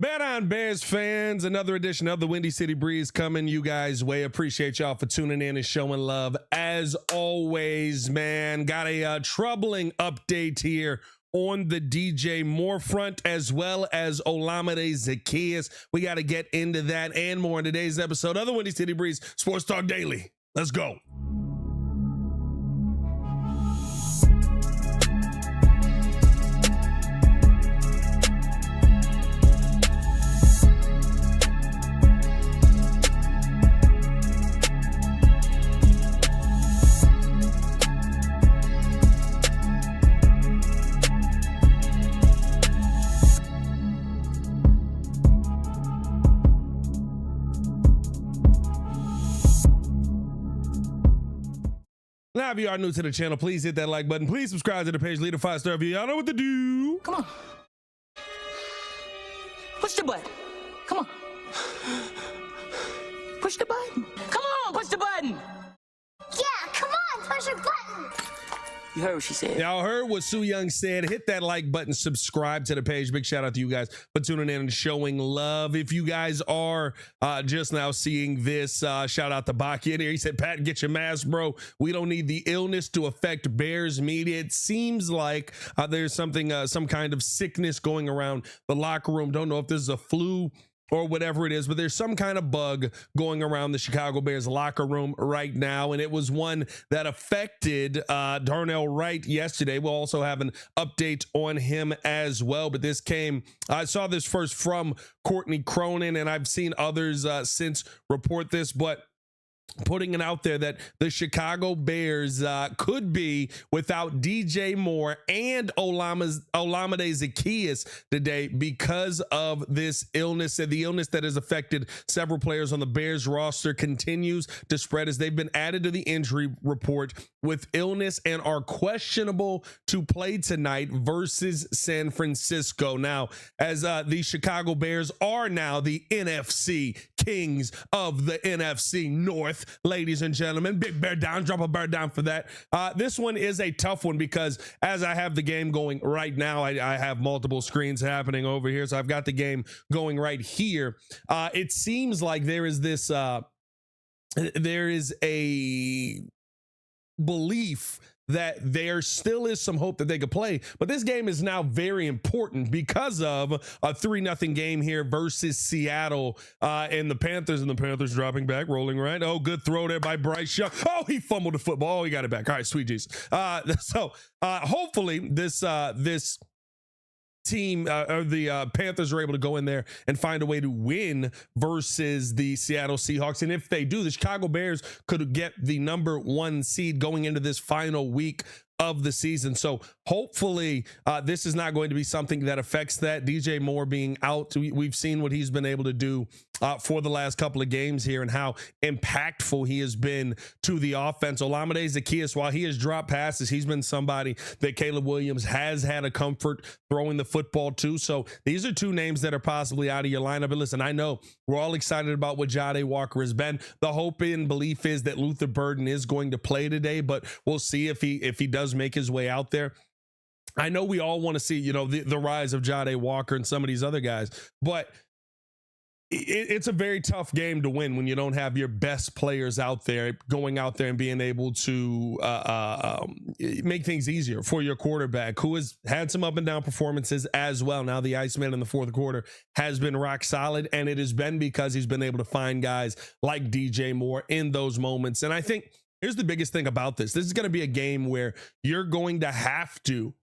Bet on Bears fans, another edition of the Windy City Breeze coming you guys' way. Appreciate y'all for tuning in and showing love. As always, man, got a troubling update here on the DJ Moore front, as well as Olamide Zaccheaus. We got to get into that and more in today's episode of the Windy City Breeze Sports Talk Daily. Let's go. Now, if you are new to the channel, please hit that like button. Please subscribe to the page. Leave a 5-star review. Y'all know what to do. Come on. Push the button. Come on. Push the button. Come on, push the button. Yeah, come on, push your button. You heard what she said. Y'all heard what Sue Young said. Hit that like button. Subscribe to the page. Big shout out to you guys for tuning in and showing love. If you guys are just now seeing this, shout out to Baki in here. He said, Pat, get your mask, bro. We don't need the illness to affect Bears media. It seems like there's something, some kind of sickness going around the locker room. Don't know if this is a flu or whatever it is, but there's some kind of bug going around the Chicago Bears locker room right now, and it was one that affected Darnell Wright yesterday. We'll also have an update on him as well, but this came, I saw this first from Courtney Cronin, and I've seen others since report this, but putting it out there that the Chicago Bears could be without DJ Moore and Olamide Zaccheaus today because of this illness. And the illness that has affected several players on the Bears roster continues to spread as they've been added to the injury report with illness and are questionable to play tonight versus San Francisco. Now, as the Chicago Bears are now the NFC kings of the NFC North, ladies and gentlemen. Big bear down, drop a bear down for that. This one is a tough one because as I have the game going right now, I have multiple screens happening over here. So I've got the game going right here. It seems like there is this, there is a belief that there still is some hope that they could play, but this game is now very important because of a 3-0 game here versus Seattle and the Panthers dropping back, rolling right. Oh, good throw there by Bryce Young. Oh, he fumbled the football. Oh, he got it back. All right, sweet Jesus. So hopefully this team or the Panthers are able to go in there and find a way to win versus the Seattle Seahawks. And if they do, the Chicago Bears could get the #1 seed going into this final week of the season. So hopefully this is not going to be something that affects that. DJ Moore being out, we've seen what he's been able to do for the last couple of games here and how impactful he has been to the offense. Olamide Zaccheaus, while he has dropped passes, he's been somebody that Caleb Williams has had a comfort throwing the football to. So these are two names that are possibly out of your lineup. And listen, I know we're all excited about what Jahdae Walker has been. The hope and belief is that Luther Burden is going to play today, but we'll see if he does make his way out there. I know we all want to see, you know, the rise of Jahdae Walker and some of these other guys, but it's a very tough game to win when you don't have your best players out there going out there and being able to make things easier for your quarterback, who has had some up and down performances as well. Now the Iceman in the fourth quarter has been rock solid, and it has been because he's been able to find guys like DJ Moore in those moments. And I think here's the biggest thing about this. This is going to be a game where you're going to have to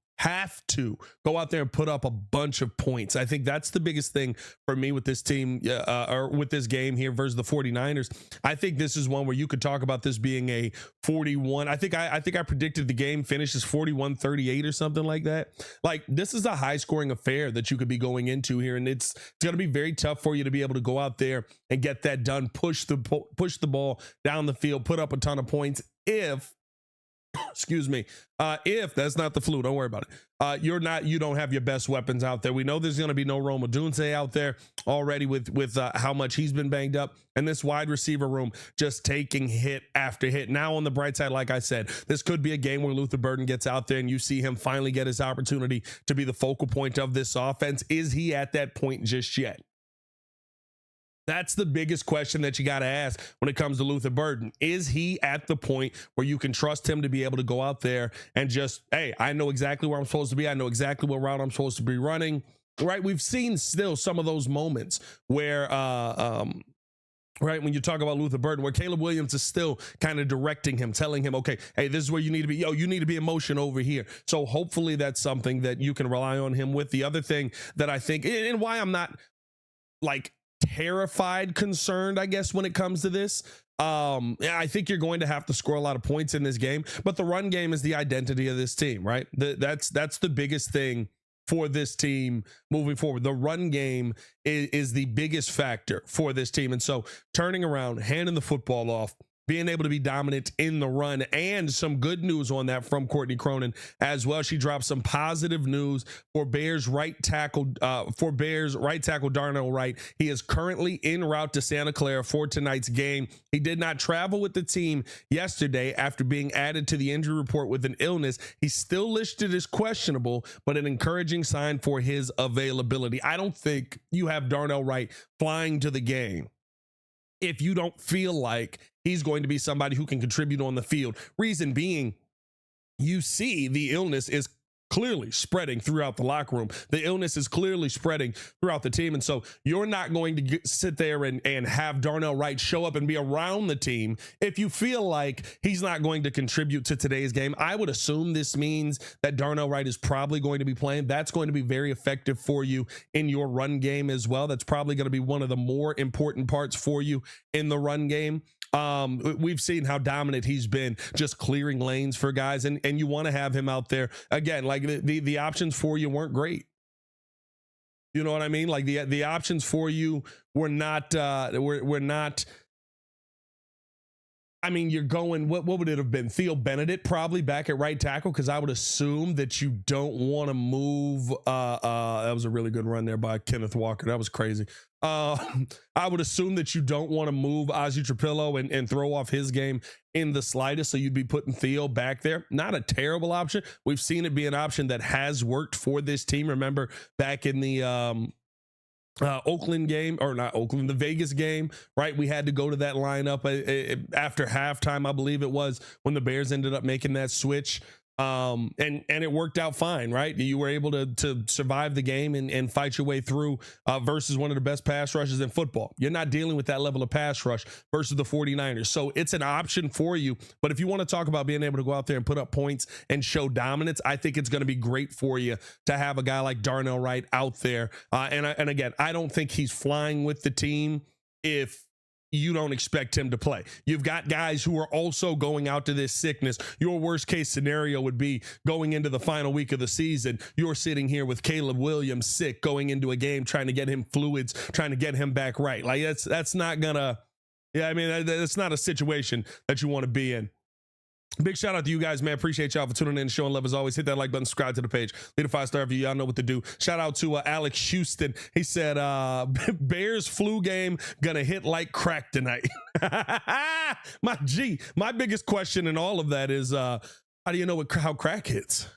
go out there and put up a bunch of points. I think that's the biggest thing for me with this team or with this game here versus the 49ers. I think this is one where you could talk about this being a 41. I think I predicted the game finishes 41-38 or something like that. Like, this is a high scoring affair that you could be going into here, and it's going to be very tough for you to be able to go out there and get that done, push the ball down the field, put up a ton of points if excuse me, if that's not the flu, don't worry about it. You don't have your best weapons out there. We know there's going to be no Rome Odunze out there already with how much he's been banged up, and this wide receiver room just taking hit after hit. Now on the bright side, like I said, this could be a game where Luther Burden gets out there and you see him finally get his opportunity to be the focal point of this offense. Is he at that point just yet? That's the biggest question that you got to ask when it comes to Luther Burden. Is he at the point where you can trust him to be able to go out there and just, hey, I know exactly where I'm supposed to be. I know exactly what route I'm supposed to be running, right? We've seen still some of those moments where, right, when you talk about Luther Burden, where Caleb Williams is still kind of directing him, telling him, okay, hey, this is where you need to be. Yo, you need to be in motion over here. So hopefully that's something that you can rely on him with. The other thing that I think, and why I'm not like terrified, concerned, I guess, when it comes to this, I think you're going to have to score a lot of points in this game, but the run game is the identity of this team, right? That's the biggest thing for this team moving forward. The run game is the biggest factor for this team. And so turning around, handing the football off, being able to be dominant in the run, and some good news on that from Courtney Cronin as well. She dropped some positive news for Bears right tackle Darnell Wright. He is currently en route to Santa Clara for tonight's game. He did not travel with the team yesterday after being added to the injury report with an illness. He's still listed as questionable, but an encouraging sign for his availability. I don't think you have Darnell Wright flying to the game if you don't feel like he's going to be somebody who can contribute on the field. Reason being, you see the illness is clearly spreading throughout the locker room. The illness is clearly spreading throughout the team. And so you're not going to sit there and have Darnell Wright show up and be around the team if you feel like he's not going to contribute to today's game. I would assume this means that Darnell Wright is probably going to be playing. That's going to be very effective for you in your run game as well. That's probably going to be one of the more important parts for you in the run game. We've seen how dominant he's been just clearing lanes for guys, and you want to have him out there again. Like the options for you weren't great. You know what I mean? Like the options for you were not were not. I mean, you're going, what would it have been? Theo Benedict probably back at right tackle, because I would assume that you don't want to move. That was a really good run there by Kenneth Walker. That was crazy. I would assume that you don't want to move Ozzie Trapillo and throw off his game in the slightest, so you'd be putting Theo back there. Not a terrible option. We've seen it be an option that has worked for this team. Remember back in the Oakland game, or not Oakland, the Vegas game, right? We had to go to that lineup after halftime, I believe it was, when the Bears ended up making that switch. And it worked out fine, right? You were able to survive the game and fight your way through versus one of the best pass rushes in football. You're not dealing with that level of pass rush versus the 49ers. So it's an option for you. But if you want to talk about being able to go out there and put up points and show dominance, I think it's going to be great for you to have a guy like Darnell Wright out there. And again, I don't think he's flying with the team if you don't expect him to play. You've got guys who are also going out to this sickness. Your worst case scenario would be going into the final week of the season. You're sitting here with Caleb Williams sick, going into a game, trying to get him fluids, trying to get him back right. Like that's not gonna, I mean, that's not a situation that you want to be in. Big shout out to you guys, man. Appreciate y'all for tuning in and showing love as always. Hit that like button, subscribe to the page, leave a 5-star review. Y'all know what to do. Shout out to Alex Houston. He said, Bears flu game gonna hit like crack tonight. My biggest question in all of that is, how do you know how crack hits?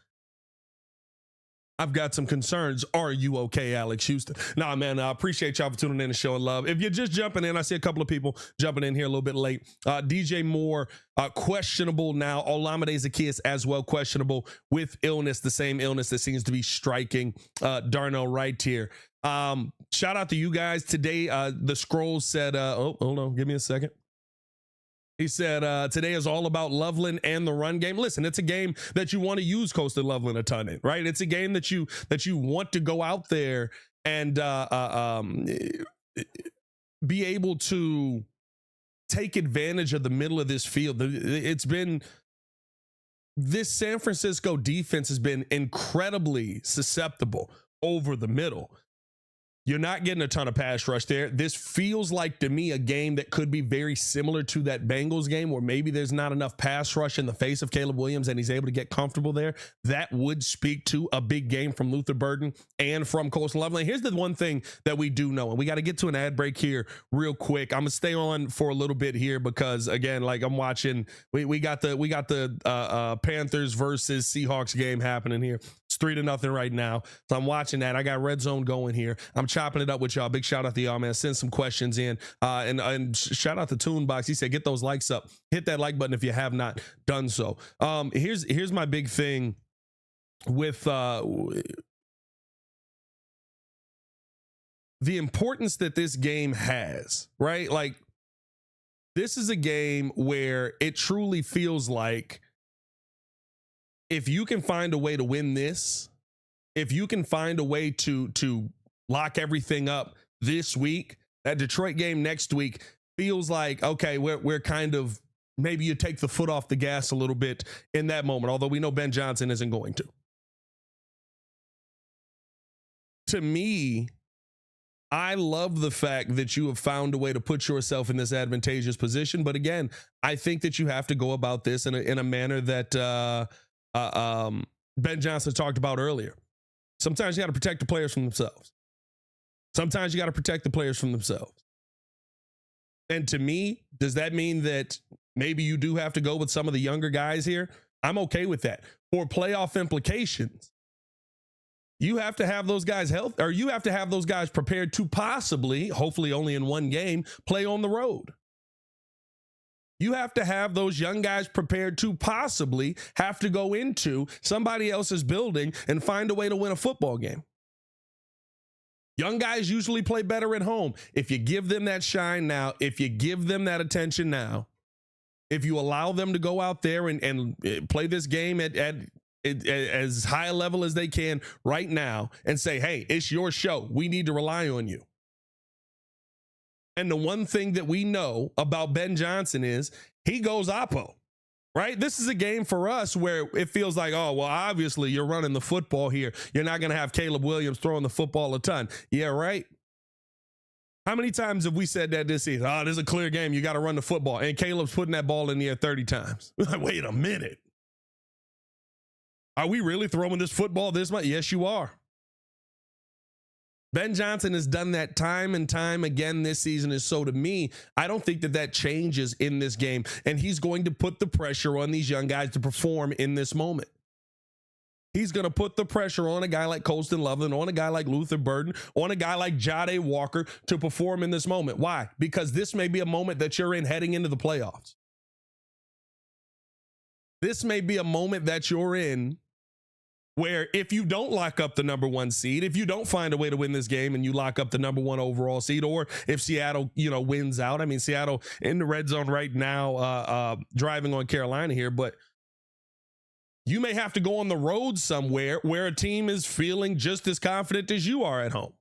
I've got some concerns. Are you okay, Alex Houston? Nah, man, I appreciate y'all for tuning in and showing love. If you're just jumping in, I see a couple of people jumping in here a little bit late. DJ Moore, questionable now. Olamide Zaccheaus as well, questionable with illness, the same illness that seems to be striking Darnell Wright here. Shout out to you guys today. The Scrolls said, oh, hold on, give me a second. He said, today is all about Loveland and the run game. Listen, it's a game that you want to use Coastal Loveland a ton in, right? It's a game that you want to go out there and be able to take advantage of the middle of this field. This San Francisco defense has been incredibly susceptible over the middle. You're not getting a ton of pass rush there. This feels like, to me, a game that could be very similar to that Bengals game, where maybe there's not enough pass rush in the face of Caleb Williams and he's able to get comfortable there. That would speak to a big game from Luther Burden and from Coastal Loveland. Here's the one thing that we do know, and we got to get to an ad break here real quick. I'm gonna stay on for a little bit here because, again, like I'm watching, we got the Panthers versus Seahawks game happening here. It's 3-0 right now. So I'm watching that. I got Red Zone going here. I'm chopping it up with y'all. Big shout out to y'all, man. Send some questions in. And shout out to Toonbox. He said, get those likes up. Hit that like button if you have not done so. Here's my big thing with the importance that this game has, right? Like, this is a game where it truly feels like if you can find a way to win this, if you can find a way to lock everything up this week, that Detroit game next week feels like, okay, we're kind of, maybe you take the foot off the gas a little bit in that moment, although we know Ben Johnson isn't going to. To me, I love the fact that you have found a way to put yourself in this advantageous position. But again, I think that you have to go about this in a manner that Ben Johnson talked about earlier. Sometimes you got to protect the players from themselves. Sometimes you got to protect the players from themselves. And to me, does that mean that maybe you do have to go with some of the younger guys here? I'm okay with that. For playoff implications, you have to have those guys healthy, or you have to have those guys prepared to possibly, hopefully only in one game, play on the road. You have to have those young guys prepared to possibly have to go into somebody else's building and find a way to win a football game. Young guys usually play better at home. If you give them that shine now, if you give them that attention now, if you allow them to go out there and play this game at as high a level as they can right now and say, hey, it's your show. We need to rely on you. And the one thing that we know about Ben Johnson is he goes oppo, right? This is a game for us where it feels like, oh, well, obviously you're running the football here. You're not going to have Caleb Williams throwing the football a ton. Yeah, right. How many times have we said that this season? Oh, this is a clear game. You got to run the football. And Caleb's putting that ball in the air 30 times. Wait a minute. Are we really throwing this football this much? Yes, you are. Ben Johnson has done that time and time again this season. And so to me, I don't think that changes in this game. And he's going to put the pressure on these young guys to perform in this moment. He's going to put the pressure on a guy like Colston Loveland, on a guy like Luther Burden, on a guy like Jade Walker to perform in this moment. Why? Because this may be a moment that you're in heading into the playoffs. This may be a moment that you're in where if you don't lock up the number 1 seed, if you don't find a way to win this game and you lock up the number 1 overall seed, or if Seattle, wins out. I mean, Seattle in the red zone right now, driving on Carolina here, but you may have to go on the road somewhere where a team is feeling just as confident as you are at home.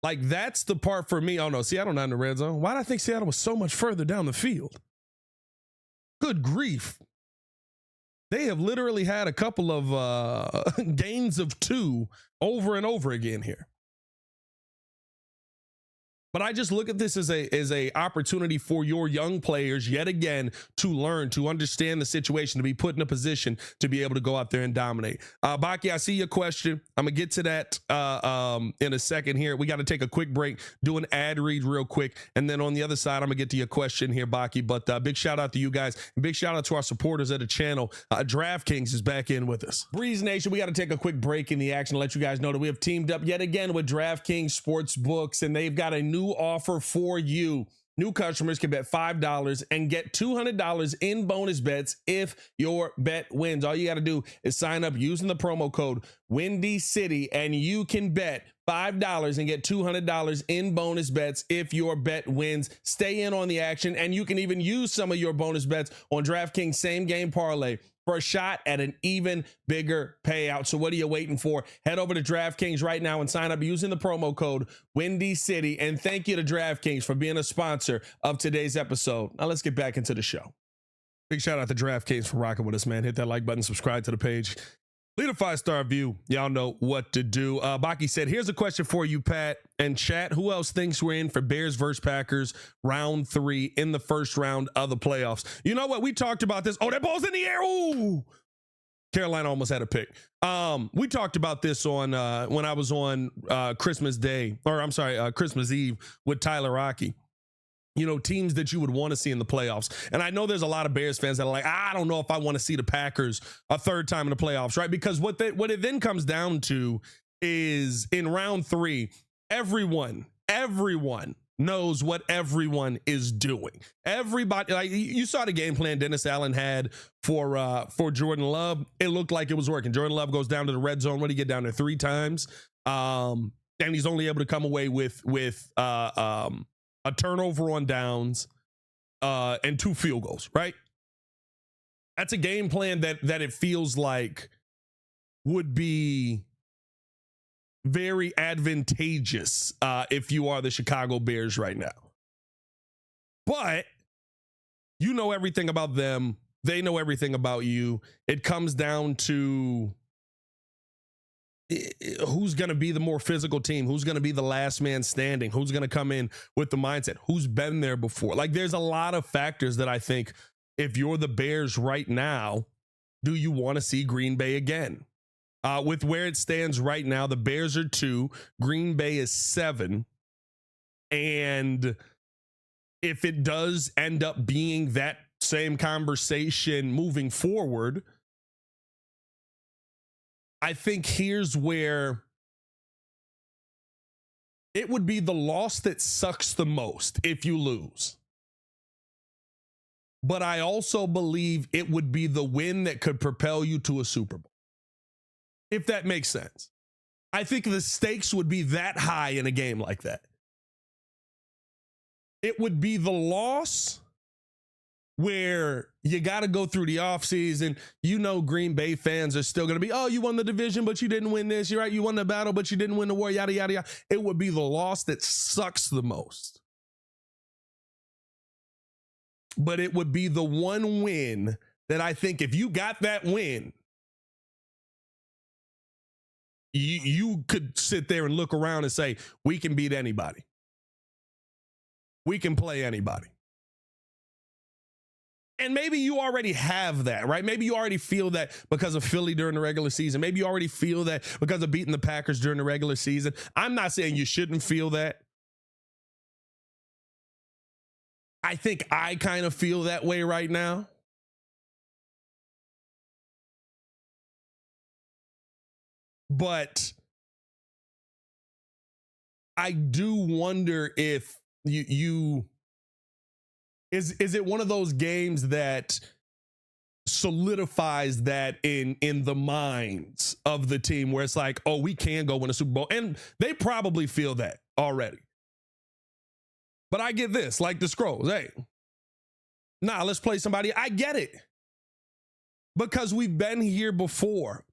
Like, that's the part for me. Oh no, Seattle not in the red zone. Why did I think Seattle was so much further down the field? Good grief. They have literally had a couple of gains of 2 over and over again here. But I just look at this as a opportunity for your young players yet again to learn, to understand the situation, to be put in a position to be able to go out there and dominate. Baki, I see your question. I'm gonna get to that in a second here. We got to take a quick break, do an ad read real quick, and then on the other side, I'm gonna get to your question here, Baki. But big shout out to you guys, and big shout out to our supporters of the channel. DraftKings is back in with us. Breeze Nation, we got to take a quick break in the action to let you guys know that we have teamed up yet again with DraftKings Sportsbooks, and they've got a new offer for you. New customers can bet $5 and get $200 in bonus bets if your bet wins. All you got to do is sign up using the promo code Windy City, and you can bet $5 and get $200 in bonus bets if your bet wins. Stay in on the action, and you can even use some of your bonus bets on DraftKings Same Game Parlay for a shot at an even bigger payout. So what are you waiting for? Head over to DraftKings right now and sign up using the promo code Windy City. And thank you to DraftKings for being a sponsor of today's episode. Now let's get back into the show. Big shout out to DraftKings for rocking with us, man. Hit that like button, subscribe to the page. Leave a 5-star review. Y'all know what to do. Baki said, here's a question for you, Pat and chat. Who else thinks we're in for Bears versus Packers round 3 in the first round of the playoffs? You know what? We talked about this. Oh, that ball's in the air. Ooh. Carolina almost had a pick. We talked about this on when I was on Christmas Day, or I'm sorry, Christmas Eve with Tyler Rocky. teams that you would want to see in the playoffs. And I know there's a lot of Bears fans that are like, I don't know if I want to see the Packers a third time in the playoffs, right? Because what it then comes down to is in round 3, everyone knows what everyone is doing. Everybody, like you saw the game plan Dennis Allen had for Jordan Love. It looked like it was working. Jordan Love goes down to the red zone. What did he get down there 3 times? And he's only able to come away with a turnover on downs, and 2 field goals, right? That's a game plan that it feels like would be very advantageous if you are the Chicago Bears right now. But you know everything about them. They know everything about you. It comes down to who's going to be the more physical team, who's going to be the last man standing, who's going to come in with the mindset, who's been there before. Like there's a lot of factors that I think if you're the Bears right now, do you want to see Green Bay again? With where it stands right now, the Bears are 2, Green Bay is 7. And if it does end up being that same conversation moving forward, I think here's where it would be the loss that sucks the most if you lose. But I also believe it would be the win that could propel you to a Super Bowl. If that makes sense. I think the stakes would be that high in a game like that. It would be the loss where you got to go through the offseason. Green Bay fans are still going to be, oh, you won the division, but you didn't win this. You're right. You won the battle, but you didn't win the war, yada, yada, yada. It would be the loss that sucks the most. But it would be the one win that I think if you got that win, you could sit there and look around and say, we can beat anybody. We can play anybody. And maybe you already have that, right? Maybe you already feel that because of Philly during the regular season. Maybe you already feel that because of beating the Packers during the regular season. I'm not saying you shouldn't feel that. I think I kind of feel that way right now. But I do wonder if is it one of those games that solidifies that in the minds of the team where it's like, oh, we can go win a Super Bowl. And they probably feel that already. But I get this, like the Scrolls. Hey, let's play somebody. I get it. Because we've been here before.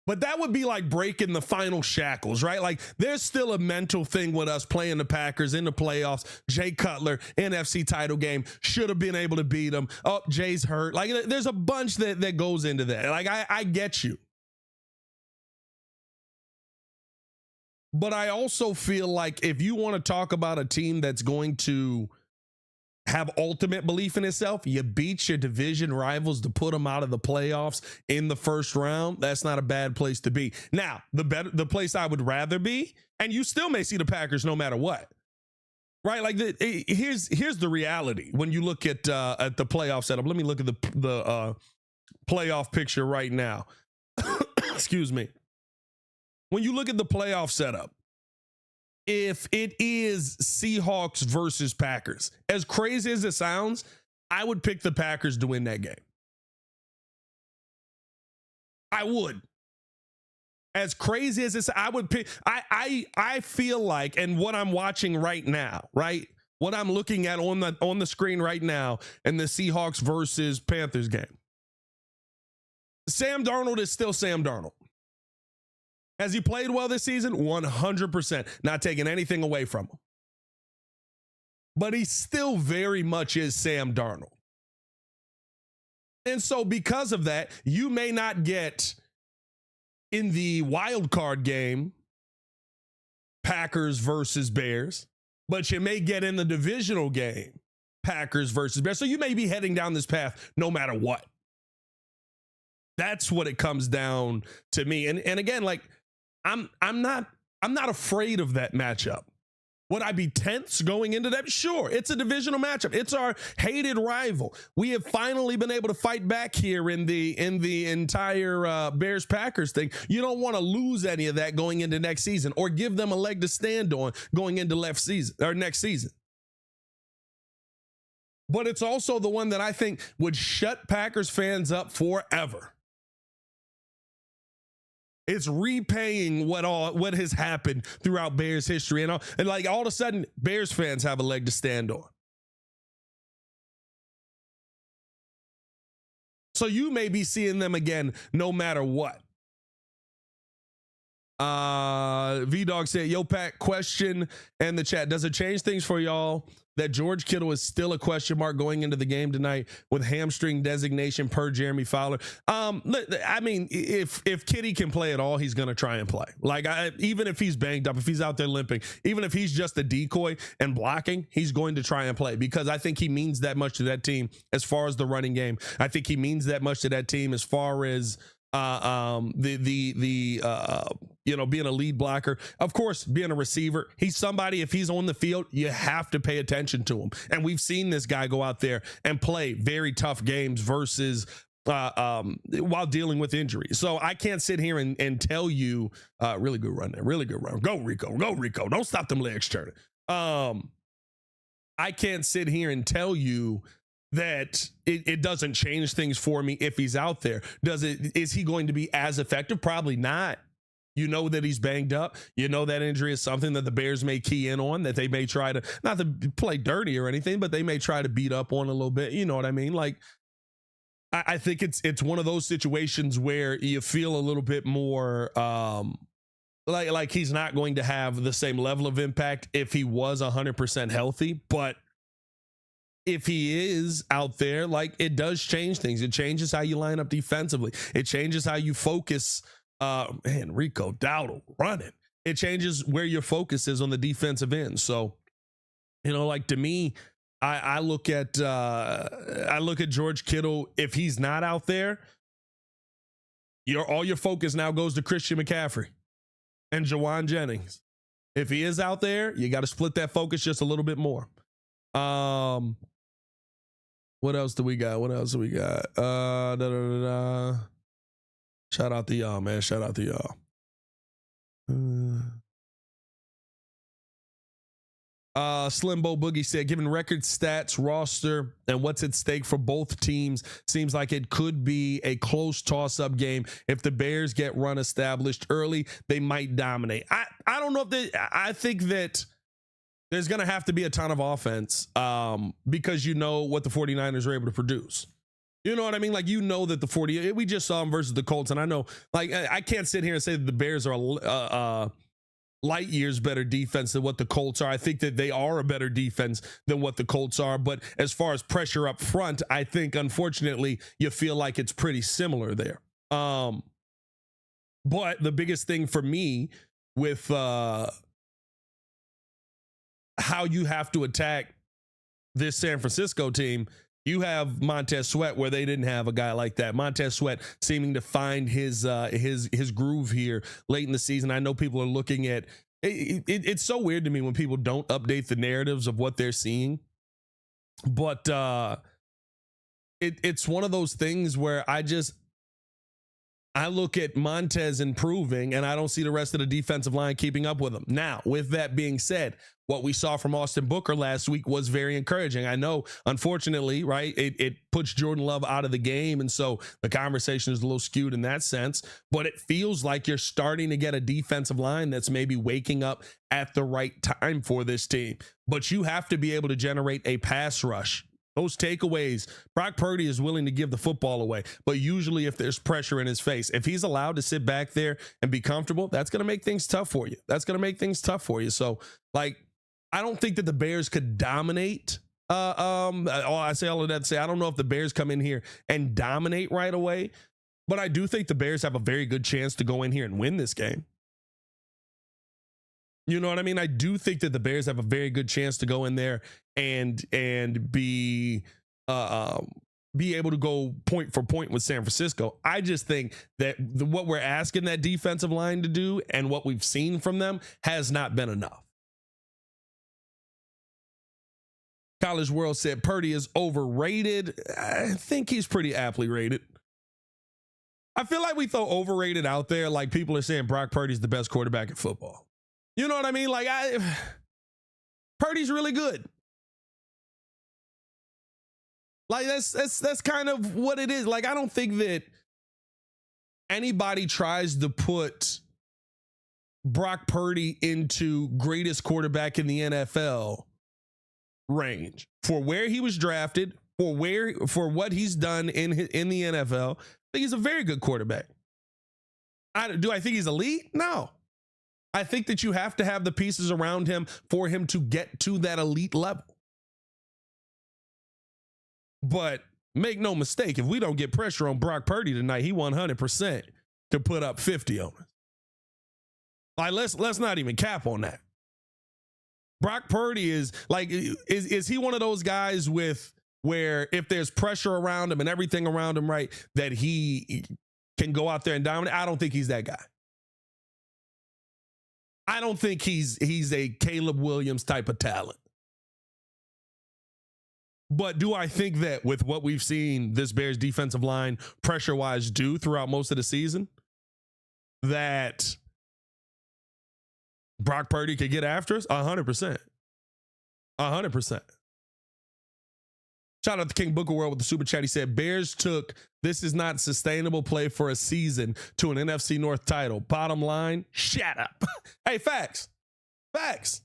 But that would be like breaking the final shackles, right? Like there's still a mental thing with us playing the Packers in the playoffs. Jay Cutler, NFC title game, should have been able to beat them. Oh, Jay's hurt. Like there's a bunch that goes into that. Like I get you. But I also feel like if you want to talk about a team that's going to have ultimate belief in itself, you beat your division rivals to put them out of the playoffs in the first round. That's not a bad place to be. Now, the place I would rather be, and you still may see the Packers no matter what, right? Like here's the reality when you look at the playoff setup. Let me look at the playoff picture right now. Excuse me. When you look at the playoff setup, if it is Seahawks versus Packers, as crazy as it sounds, I would pick the Packers to win that game. I would. As crazy as it's, I would pick. I feel like, and what I'm watching right now, right? What I'm looking at on the screen right now, and the Seahawks versus Panthers game. Sam Darnold is still Sam Darnold. Has he played well this season? 100%. Not taking anything away from him. But he still very much is Sam Darnold. And so because of that, you may not get in the wild card game Packers versus Bears, but you may get in the divisional game Packers versus Bears. So you may be heading down this path no matter what. That's what it comes down to me. And again, like I'm not afraid of that matchup. Would I be tense going into that? Sure. It's a divisional matchup. It's our hated rival. We have finally been able to fight back here in the entire Bears Packers thing. You don't want to lose any of that going into next season or give them a leg to stand on going into next season. But it's also the one that I think would shut Packers fans up forever. It's repaying what has happened throughout Bears history. And like all of a sudden, Bears fans have a leg to stand on. So you may be seeing them again no matter what. V-Dog said, yo, Pat, question in the chat. Does it change things for y'all that George Kittle is still a question mark going into the game tonight with hamstring designation per Jeremy Fowler? I mean, if Kitty can play at all, he's going to try and play. Like, even if he's banged up, if he's out there limping, even if he's just a decoy and blocking, he's going to try and play because I think he means that much to that team as far as the running game. I think he means that much to that team as far as being a lead blocker, of course, being a receiver. He's somebody, if he's on the field, you have to pay attention to him. And we've seen this guy go out there and play very tough games versus while dealing with injury. So I can't sit here and tell you, really good run there, really good run. Go Rico. Don't stop them legs turning. I can't sit here and tell you that it doesn't change things for me if he's out there. Is he going to be as effective? Probably not. You know that he's banged up. You know that injury is something that the Bears may key in on, that they may try to, not to play dirty or anything, but they may try to beat up on a little bit. You know what I mean? Like, I think it's one of those situations where you feel a little bit more like he's not going to have the same level of impact if he was 100% healthy, but if he is out there, like, it does change things. It changes how you line up defensively. It changes how you focus. Rico Dowdle running. It changes where your focus is on the defensive end. So, like, to me, I look at George Kittle. If he's not out there, all your focus now goes to Christian McCaffrey and Jawan Jennings. If he is out there, you got to split that focus just a little bit more. What else do we got? Shout out to y'all, man. Shout out to y'all. Slimbo Boogie said, given record stats, roster, and what's at stake for both teams, seems like it could be a close toss-up game. If the Bears get run established early, they might dominate. I don't know if I think that there's going to have to be a ton of offense because you know what the 49ers are able to produce. You know what I mean? Like, you know that we just saw them versus the Colts, and I know, like, I can't sit here and say that the Bears are light years better defense than what the Colts are. I think that they are a better defense than what the Colts are, but as far as pressure up front, I think, unfortunately, you feel like it's pretty similar there. But the biggest thing for me with how you have to attack this San Francisco team, you have Montez Sweat where they didn't have a guy like that. Montez Sweat seeming to find his groove here late in the season. I know people are looking at it. It's so weird to me when people don't update the narratives of what they're seeing. But it's one of those things where I look at Montez improving and I don't see the rest of the defensive line keeping up with him. Now, with that being said, what we saw from Austin Booker last week was very encouraging. I know, unfortunately, right, it puts Jordan Love out of the game, and so the conversation is a little skewed in that sense, but it feels like you're starting to get a defensive line that's maybe waking up at the right time for this team. But you have to be able to generate a pass rush. Those takeaways, Brock Purdy is willing to give the football away, but usually if there's pressure in his face, if he's allowed to sit back there and be comfortable, that's going to make things tough for you. So, like, I don't think that the Bears could dominate. I say all of that to say, I don't know if the Bears come in here and dominate right away, but I do think the Bears have a very good chance to go in here and win this game. You know what I mean? I do think that the Bears have a very good chance to go in there and be able to go point for point with San Francisco. I just think that what we're asking that defensive line to do and what we've seen from them has not been enough. College World said Purdy is overrated. I think he's pretty aptly rated. I feel like we throw overrated out there like people are saying Brock Purdy's the best quarterback in football. You know what I mean? Like, Purdy's really good. Like, that's kind of what it is. Like, I don't think that anybody tries to put Brock Purdy into greatest quarterback in the NFL range for where he was drafted, for what he's done in the NFL. I think he's a very good quarterback. Do I think he's elite? No. I think that you have to have the pieces around him for him to get to that elite level. But make no mistake, if we don't get pressure on Brock Purdy tonight, he 100% could put up 50 on us. Like, let's not even cap on that. Brock Purdy is like, is he one of those guys where if there's pressure around him and everything around him, right, that he can go out there and dominate? I don't think he's that guy. I don't think he's a Caleb Williams type of talent. But do I think that with what we've seen this Bears defensive line pressure-wise do throughout most of the season, that Brock Purdy could get after us? 100%. 100%. Shout out to King Booker World with the super chat. He said, Bears took this is not sustainable play for a season to an NFC North title. Bottom line, shut up. Hey, facts. Facts.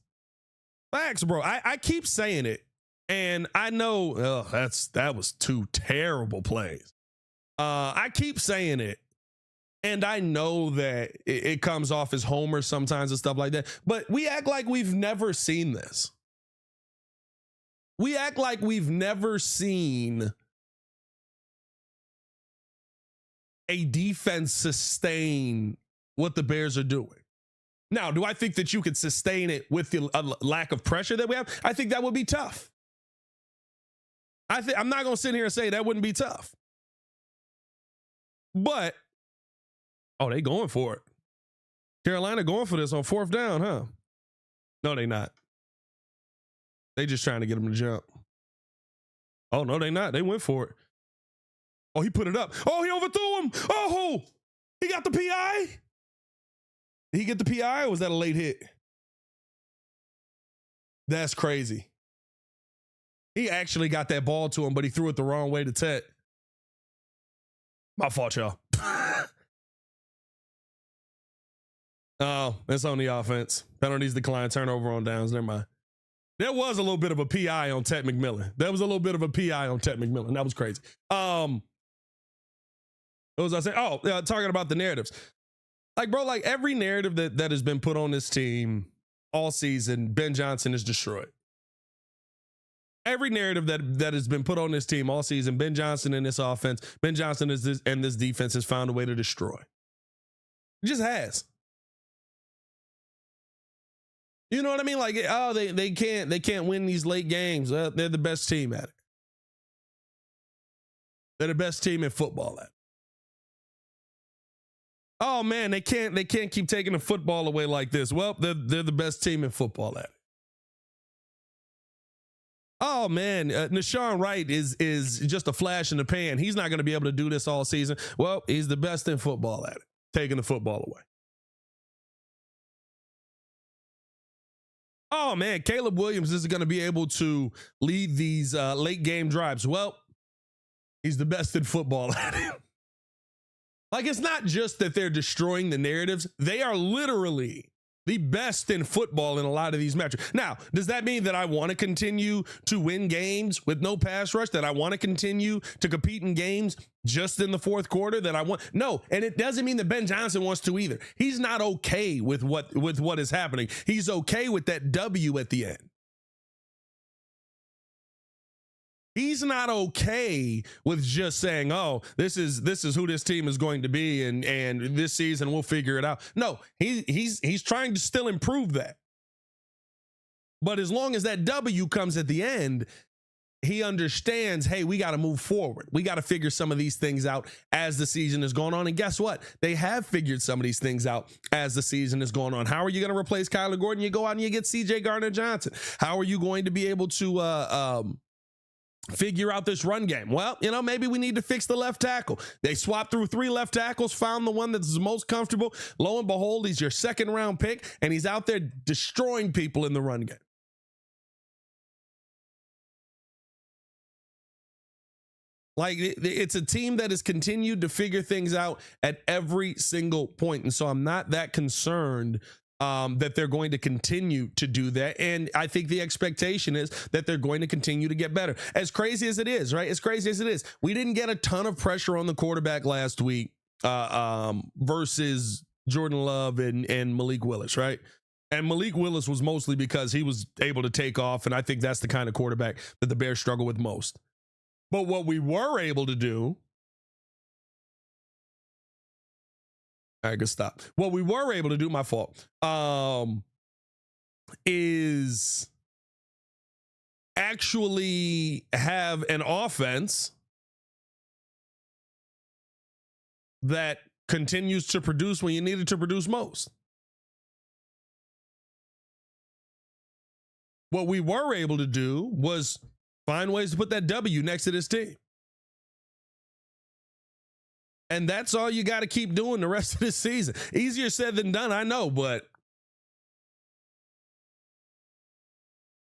Facts, bro. I keep saying it. And I know that was two terrible plays. I keep saying it. And I know that it comes off as homer sometimes and stuff like that. But we act like we've never seen this. We act like we've never seen a defense sustain what the Bears are doing. Now, do I think that you could sustain it with the lack of pressure that we have? I think that would be tough. I'm not going to sit here and say that wouldn't be tough. But, they going for it. Carolina going for this on 4th down, huh? No, they not. They just trying to get him to jump. Oh, no, they not. They went for it. Oh, he put it up. Oh, he overthrew him. Oh, he got the PI. Did he get the PI or was that a late hit? That's crazy. He actually got that ball to him, but he threw it the wrong way to Tet. My fault, y'all. Oh, it's on the offense. Penalties decline, turnover on downs. Never mind. There was a little bit of a PI on Tet McMillan. That was crazy. What was I saying? Talking about the narratives. Like, bro, like every narrative that has been put on this team all season, Ben Johnson is destroyed. Every narrative that has been put on this team all season, Ben Johnson and this offense, Ben Johnson and this defense has found a way to destroy. It just has. You know what I mean? Like, they can't win these late games. They're the best team at it. They're the best team in football at it. Oh man, they can't keep taking the football away like this. Well, they're the best team in football at it. Oh man, Nashawn Wright is just a flash in the pan. He's not going to be able to do this all season. Well, he's the best in football at it, taking the football away. Oh man, Caleb Williams is going to be able to lead these late game drives. Well, he's the best in football at it. Like, it's not just that they're destroying the narratives. They are literally the best in football in a lot of these metrics. Now, does that mean that I want to continue to win games with no pass rush? That I want to continue to compete in games just in the fourth quarter? That I want? No, and it doesn't mean that Ben Johnson wants to either. He's not okay with what is happening. He's okay with that W at the end. He's not okay with just saying, "Oh, this is who this team is going to be, and this season we'll figure it out." No, he's trying to still improve that. But as long as that W comes at the end, he understands, hey, we got to move forward. We got to figure some of these things out as the season is going on. And guess what? They have figured some of these things out as the season is going on. How are you going to replace Kyler Gordon? You go out and you get CJ Gardner-Johnson. How are you going to be able to figure out this run game? Well, maybe we need to fix the left tackle. They swapped through 3 left tackles, found the one that's the most comfortable. Lo and behold, he's your 2nd round pick, and he's out there destroying people in the run game. Like, it's a team that has continued to figure things out at every single point. And so I'm not that concerned that they're going to continue to do that. And I think the expectation is that they're going to continue to get better. As crazy as it is, right? As crazy as it is, we didn't get a ton of pressure on the quarterback last week versus Jordan Love and Malik Willis, right? And Malik Willis was mostly because he was able to take off. And I think that's the kind of quarterback that the Bears struggle with most. But what we were able to do, I could stop. What we were able to do, my fault, is actually have an offense that continues to produce when you need it to produce most. What we were able to do was find ways to put that W next to this team. And that's all you got to keep doing the rest of this season. Easier said than done, I know, but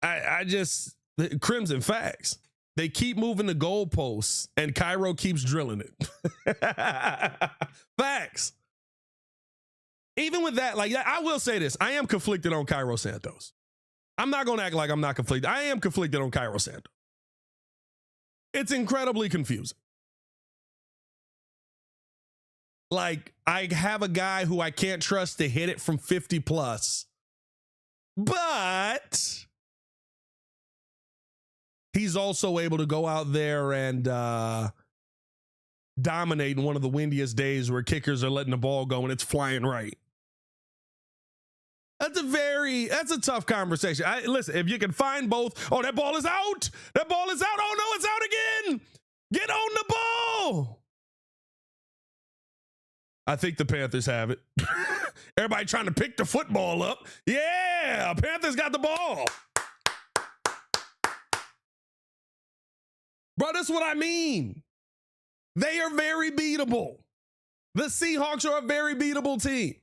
I just, Crimson facts. They keep moving the goalposts and Cairo keeps drilling it. Facts. Even with that, like, I will say this. I am conflicted on Cairo Santos. I'm not going to act like I'm not conflicted. I am conflicted on Cairo Santos. It's incredibly confusing. Like, I have a guy who I can't trust to hit it from 50 plus, but he's also able to go out there and dominate in one of the windiest days where kickers are letting the ball go and it's flying right. That's a tough conversation. Listen, if you can find both, that ball is out. That ball is out. Oh no, it's out again. Get on the ball. I think the Panthers have it. Everybody trying to pick the football up. Yeah, Panthers got the ball. Bro, that's what I mean. They are very beatable. The Seahawks are a very beatable team.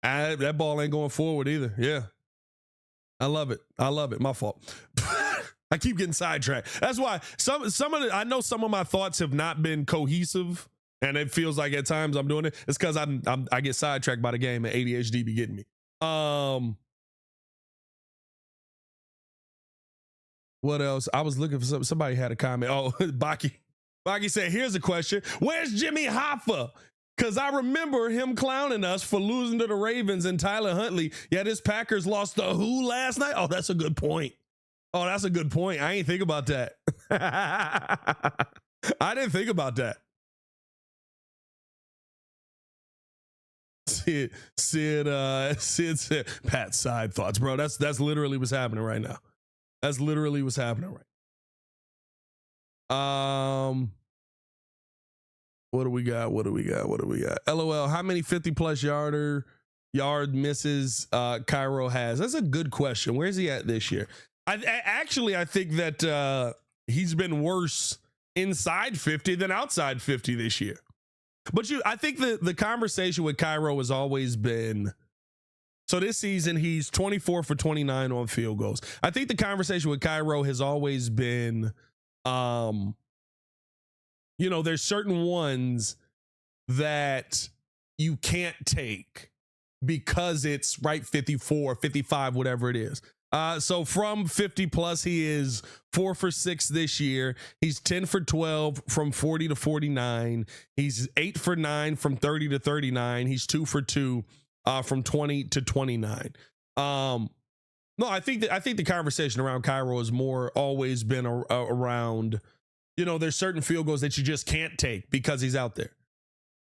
That ball ain't going forward either. Yeah. I love it. My fault. I keep getting sidetracked. That's why I know some of my thoughts have not been cohesive, and it feels like at times I'm doing it. It's because I get sidetracked by the game and ADHD be getting me. What else? I was looking for somebody had a comment. Oh, Baki said, here's a question. Where's Jimmy Hoffa? Because I remember him clowning us for losing to the Ravens and Tyler Huntley. Yet his Packers lost to who last night? Oh, that's a good point. I ain't think about that. I didn't think about that. Sid said, Pat's side thoughts, bro. That's literally what's happening right now. That's literally what's happening right now. What do we got? LOL, how many 50-plus yard misses Cairo has? That's a good question. Where's he at this year? I think that he's been worse inside 50 than outside 50 this year. But I think the conversation with Cairo has always been, so this season he's 24 for 29 on field goals. I think the conversation with Cairo has always been, there's certain ones that you can't take because it's right 54, 55, whatever it is. So from 50 plus, he is 4 for 6 this year. He's 10 for 12 from 40 to 49. He's 8 for 9 from 30 to 39. He's 2 for 2 from 20 to 29. No, I think the conversation around Cairo has more always been around, there's certain field goals that you just can't take because he's out there.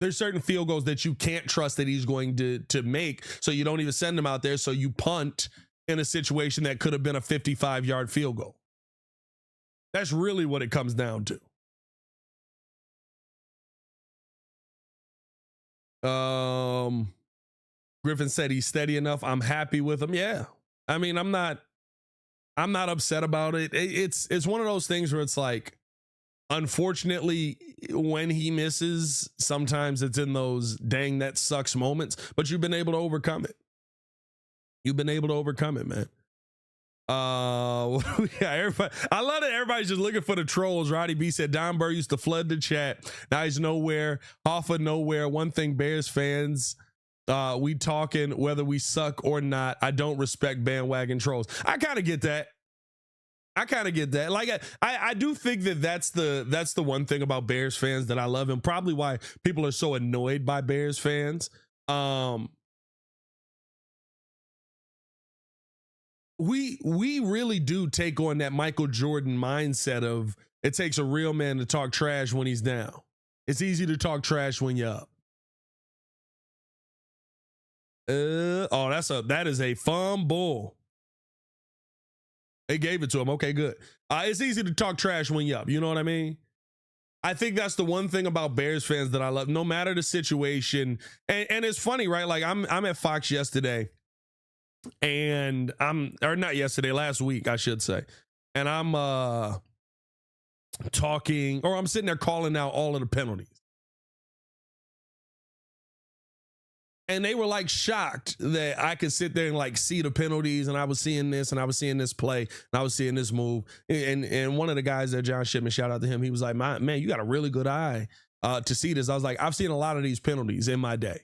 There's certain field goals that you can't trust that he's going to make, so you don't even send him out there, so you punt in a situation that could have been a 55-yard field goal. That's really what it comes down to. Griffin said he's steady enough. I'm happy with him. Yeah. I mean, I'm not upset about it. It's one of those things where it's like, unfortunately, when he misses, sometimes it's in those dang that sucks moments, but you've been able to overcome it. You've been able to overcome it, man. Yeah, everybody, I love it. Everybody's just looking for the trolls. Roddy B said Don Burr used to flood the chat. Now he's nowhere, off of nowhere. One thing, Bears fans, we talking whether we suck or not. I don't respect bandwagon trolls. I kind of get that. Like I do think that's the one thing about Bears fans that I love, and probably why people are so annoyed by Bears fans. We really do take on that Michael Jordan mindset of it takes a real man to talk trash when he's down. It's easy to talk trash when you're up. That is a fumble. They gave it to him. Okay, good. It's easy to talk trash when you're up. You know what I mean? I think that's the one thing about Bears fans that I love, no matter the situation. And it's funny, right? Like I'm at Fox yesterday, and last week, I should say. And I'm I'm sitting there calling out all of the penalties. And they were like shocked that I could sit there and like see the penalties, and I was seeing this, and I was seeing this play, and I was seeing this move. And one of the guys there, John Shipman, shout out to him. He was like, man, you got a really good eye to see this. I was like, I've seen a lot of these penalties in my day.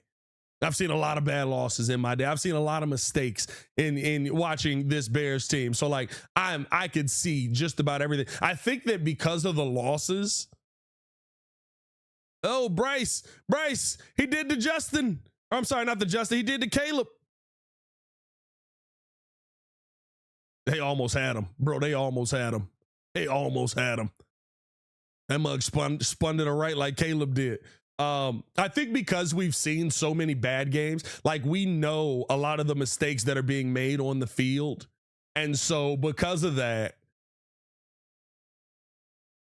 I've seen a lot of bad losses in my day. I've seen a lot of mistakes in watching this Bears team. So like I could see just about everything. I think that because of the losses. Oh, Bryce, he did to Justin. I'm sorry, not to Justin. He did to Caleb. They almost had him, bro. They almost had him. That mug spun to the right like Caleb did. I think because we've seen so many bad games, like we know a lot of the mistakes that are being made on the field. And so because of that,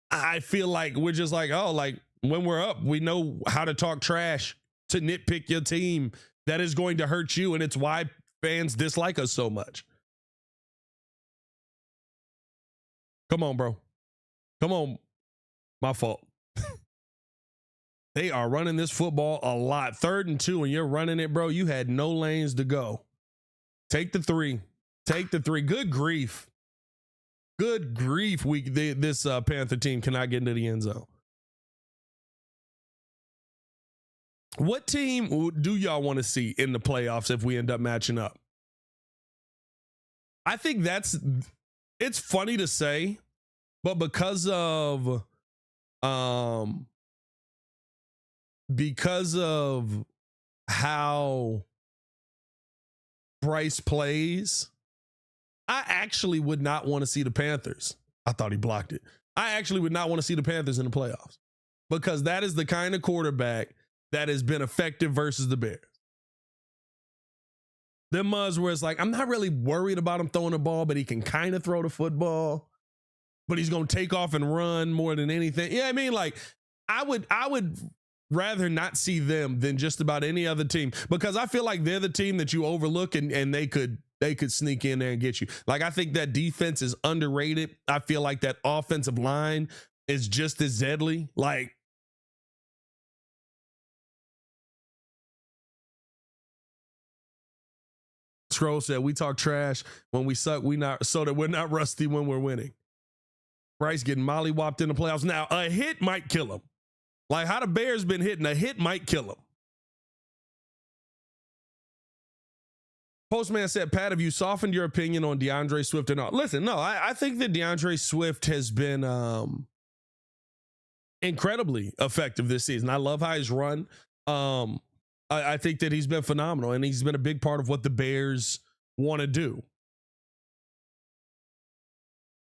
I feel like we're just like, oh, like when we're up, we know how to talk trash, to nitpick your team. That is going to hurt you. And it's why fans dislike us so much. Come on, bro. Come on. My fault. They are running this football a lot. 3rd and 2, and you're running it, bro. You had no lanes to go. Take the 3. Good grief. This Panther team cannot get into the end zone. What team do y'all want to see in the playoffs if we end up matching up? I think it's funny to say, but because of how Bryce plays, I actually would not want to see the Panthers. I thought he blocked it. I actually would not want to see the Panthers in the playoffs, because that is the kind of quarterback that has been effective versus the Bears. Them muds where it's like, I'm not really worried about him throwing the ball, but he can kind of throw the football, but he's going to take off and run more than anything. Yeah, I mean, like I would rather not see them than just about any other team, because I feel like they're the team that you overlook and they could sneak in there and get you. Like, I think that defense is underrated. I feel like that offensive line is just as deadly. Like, Scroll said, we talk trash when we suck, so that we're not rusty when we're winning. Bryce getting mollywopped in the playoffs. Now, a hit might kill him. Like how the Bears been hitting, a hit might kill him. Postman said, Pat, have you softened your opinion on DeAndre Swift or not? Listen, no, I think that DeAndre Swift has been incredibly effective this season. I love how he's run. I think that he's been phenomenal, and he's been a big part of what the Bears want to do.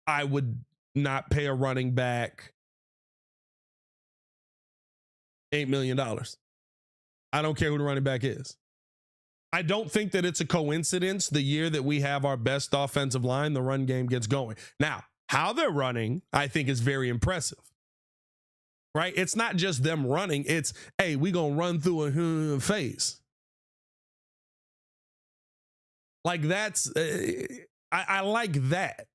I would not pay a running back $8 million. I don't care who the running back is. I don't think that it's a coincidence the year that we have our best offensive line, the run game gets going. Now, how they're running, I think is very impressive. Right? It's not just them running. It's, hey, we going to run through a phase. Like that's, I like that.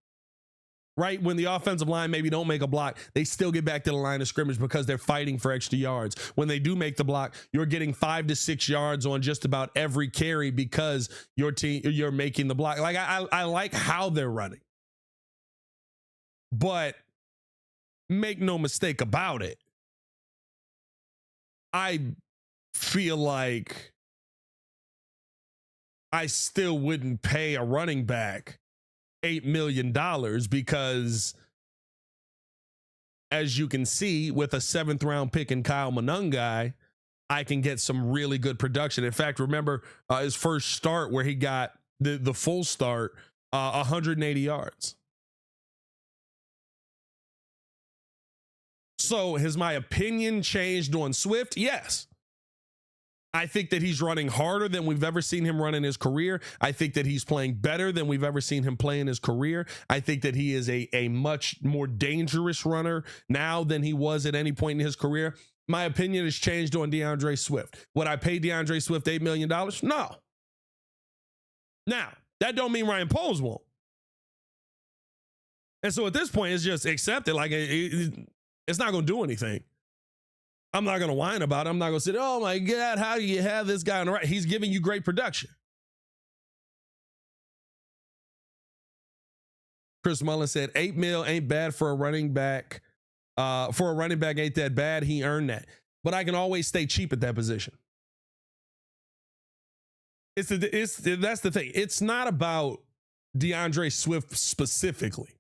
Right? When the offensive line maybe don't make a block, they still get back to the line of scrimmage because they're fighting for extra yards. When they do make the block, you're getting 5 to 6 yards on just about every carry because you're making the block. Like I like how they're running. But make no mistake about it. I feel like I still wouldn't pay a running back $8 million because, as you can see, with a 7th round pick in Kyle Monangai, I can get some really good production. In fact, remember his first start where he got the full start, 180 yards. So has my opinion changed on Swift? Yes. I think that he's running harder than we've ever seen him run in his career. I think that he's playing better than we've ever seen him play in his career. I think that he is a much more dangerous runner now than he was at any point in his career. My opinion has changed on DeAndre Swift. Would I pay DeAndre Swift $8 million? No. Now, that don't mean Ryan Poles won't. And so at this point, it's just accept it. Like it's not going to do anything. I'm not going to whine about it. I'm not going to say, oh my God, how do you have this guy on the right? He's giving you great production. Chris Mullen said, $8 million ain't bad for a running back. For a running back ain't that bad. He earned that. But I can always stay cheap at that position. That's the thing. It's not about DeAndre Swift specifically.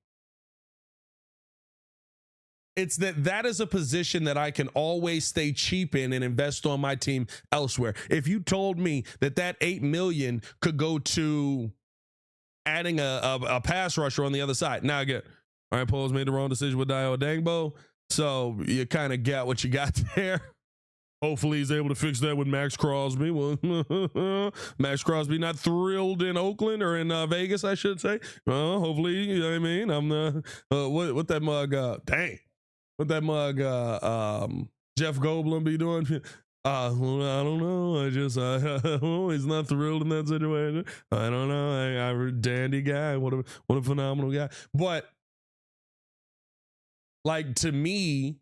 It's that is a position that I can always stay cheap in and invest on my team elsewhere. If you told me that $8 million could go to adding a pass rusher on the other side. Now again, all right, Poles made the wrong decision with Dayo Odeyingbo, so you kind of got what you got there. Hopefully he's able to fix that with Max Crosby. Well, Max Crosby not thrilled in Oakland or in Vegas, I should say. Well, hopefully, you know what I mean? I'm the what that mug dang. What that mug Jeff Goldblum be doing? Well, I don't know. He's not thrilled in that situation. I don't know. I dandy guy. What a phenomenal guy. But like, to me,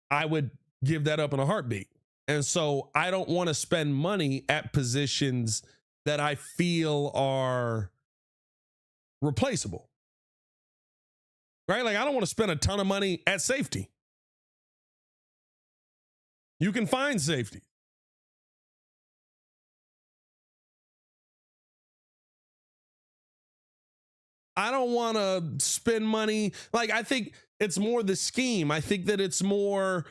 I would give that up in a heartbeat. And so I don't want to spend money at positions that I feel are replaceable. Right? Like, I don't want to spend a ton of money at safety. You can find safety. I don't want to spend money. Like, I think it's more the scheme. I think that it's more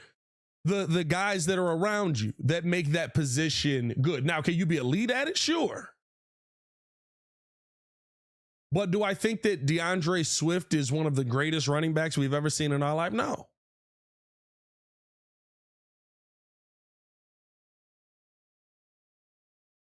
the guys that are around you that make that position good. Now, can you be elite at it? Sure. But do I think that DeAndre Swift is one of the greatest running backs we've ever seen in our life? No.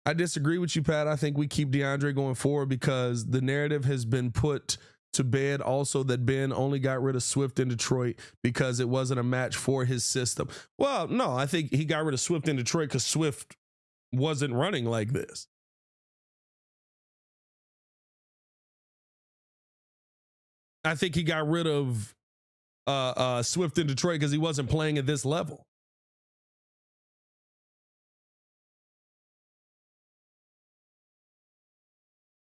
I disagree with you, Pat. I think we keep DeAndre going forward because the narrative has been put to bed also that Ben only got rid of Swift in Detroit because it wasn't a match for his system. Well, no, I think he got rid of Swift in Detroit because Swift wasn't running like this. I think he got rid of Swift in Detroit because he wasn't playing at this level.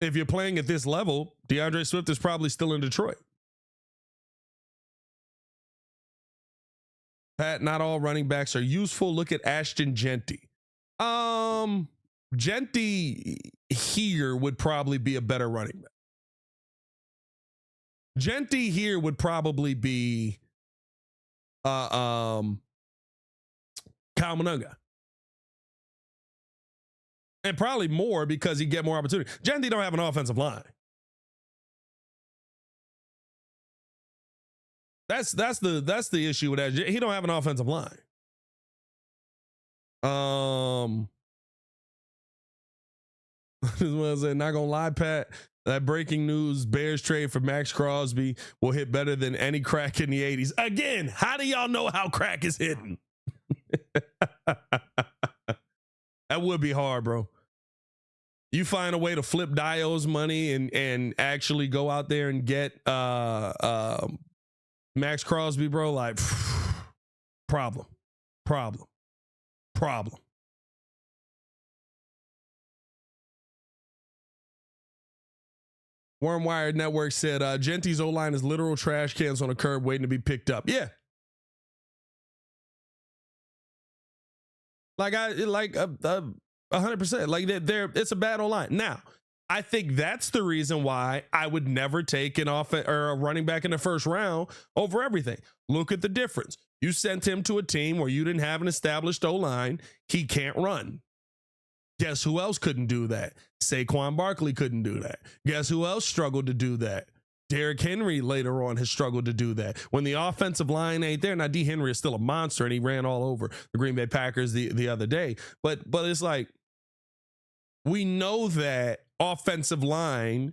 If you're playing at this level, DeAndre Swift is probably still in Detroit. Pat, not all running backs are useful. Look at Ashton Genty. Genty here would probably be a better running back. Genty here would probably be Kyle Monangai. And probably more because he'd get more opportunity. Genty don't have an offensive line. That's the issue with that. He don't have an offensive line. Not gonna lie, Pat. That breaking news: Bears trade for Max Crosby will hit better than any crack in the 80s. Again, how do y'all know how crack is hitting? That would be hard, bro. You find a way to flip Dayo's money and actually go out there and get Max Crosby, bro. Like problem. Wormwired Network said Genty's O-line is literal trash cans on a curb waiting to be picked up. Yeah. Like 100%. Like it's a bad O-line. Now, I think that's the reason why I would never take an or a running back in the first round over everything. Look at the difference. You sent him to a team where you didn't have an established O-line. He can't run. Guess who else couldn't do that? Saquon Barkley couldn't do that. Guess who else struggled to do that? Derrick Henry later on has struggled to do that. When the offensive line ain't there, now D. Henry is still a monster and he ran all over the Green Bay Packers the other day. But it's like, we know that offensive line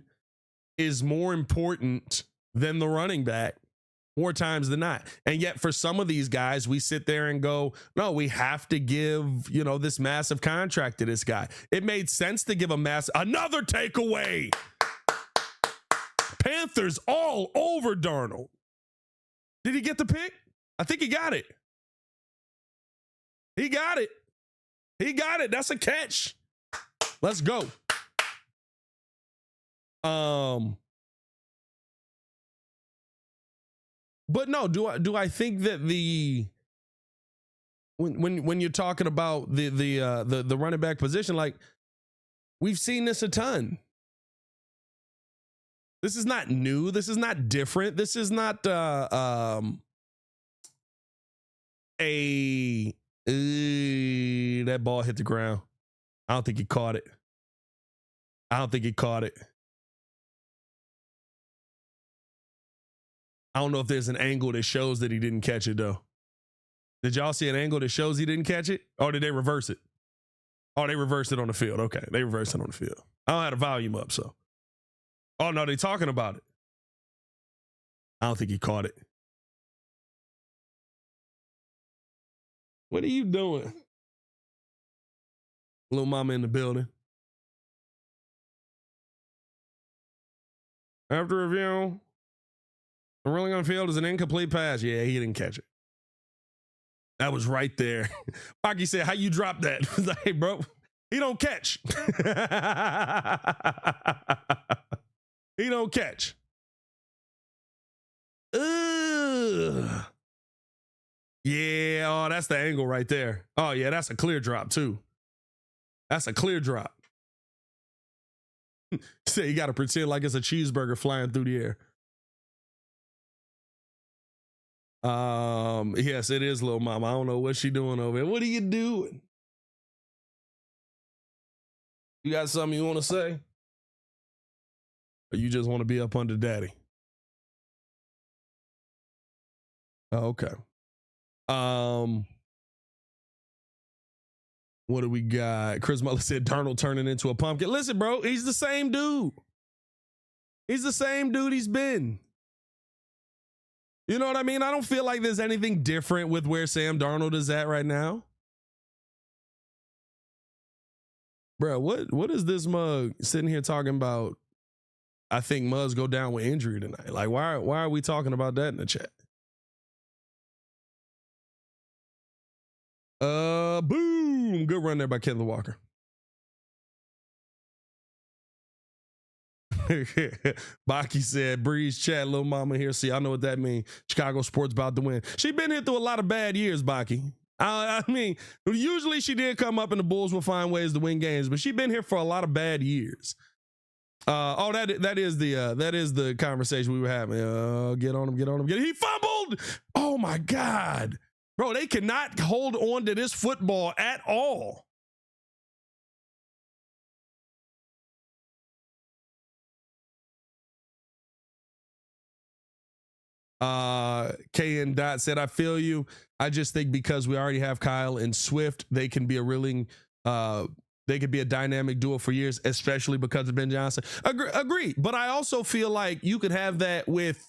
is more important than the running back more times than not. And yet for some of these guys, we sit there and go, no, we have to give, this massive contract to this guy. It made sense to give another takeaway. Panthers all over Darnold. Did he get the pick? I think he got it. He got it. That's a catch. Let's go. But no, do I think that when you're talking about the running back position, like we've seen this a ton. This is not new. This is not different. This is not that ball hit the ground. I don't think he caught it. I don't know if there's an angle that shows that he didn't catch it, though. Did y'all see an angle that shows he didn't catch it? Or did they reverse it? Oh, they reversed it on the field. Okay, they reversed it on the field. I don't have the volume up, so. Oh, no, they talking about it. I don't think he caught it. What are you doing? Little mama in the building. After review, the ruling on field is an incomplete pass. Yeah, he didn't catch it. That was right there. Baki said, how you drop that? I was like, hey, bro, he don't catch. He don't catch. Ugh. Yeah, oh, that's the angle right there. Oh, yeah, that's a clear drop, too. That's a clear drop. Say you got to pretend like it's a cheeseburger flying through the air. Yes, it is Lil Mama. I don't know what she doing over here. What are you doing? You got something you want to say? Or you just want to be up under daddy? Oh, okay. What do we got? Chris Muller said Darnold turning into a pumpkin. Listen, bro, he's the same dude. He's the same dude he's been. You know what I mean? I don't feel like there's anything different with where Sam Darnold is at right now. Bro, what is this mug sitting here talking about? I think Muzz go down with injury tonight. Like, why are we talking about that in the chat? Boom. Good run there by Kevin Walker. Baki said, Breeze chat, little mama here. See, I know what that means. Chicago sports about to win. She been here through a lot of bad years, Baki. I mean, usually she did come up and the Bulls will find ways to win games, but she been here for a lot of bad years. That is the conversation we were having. Get on him. He fumbled. Oh my God. Bro, they cannot hold on to this football at all. KN Dot said, I feel you. I just think because we already have Kyle and Swift, they can be they could be a dynamic duo for years, especially because of Ben Johnson. Agree. But I also feel like you could have that with